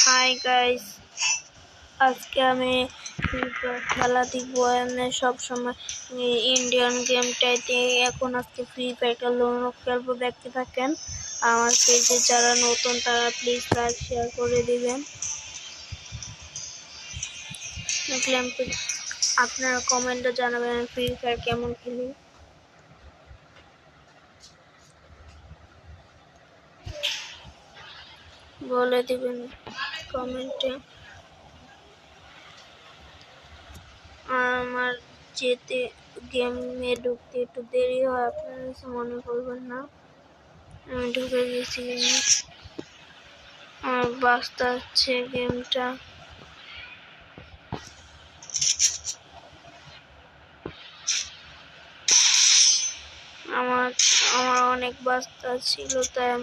Hi guys, আজকে আমি free fire খেলা দেখবো। সবসময় ইন্ডিয়ান গেমটাইতে এখন আজকে ফ্রি ফায়ার খেলবো, দেখতে থাকেন। আমার পেজে যারা নতুন তারা প্লিজ লাইক শেয়ার করে দিবেন। আপনারা কমেন্টে জানাবেন ফ্রি ফায়ার কেমন খেলি। বলে দিবেন কমেন্টে। আমার যেতে গেমে ঢুকতে একটু দেরি হয়, আপনারা কিছু মনে করবেন না। আমি ঢুকে গেছি গেমে, আমার বাস্তা হচ্ছে গেমটা। আমার অনেক বাস্তা ছিল, তাই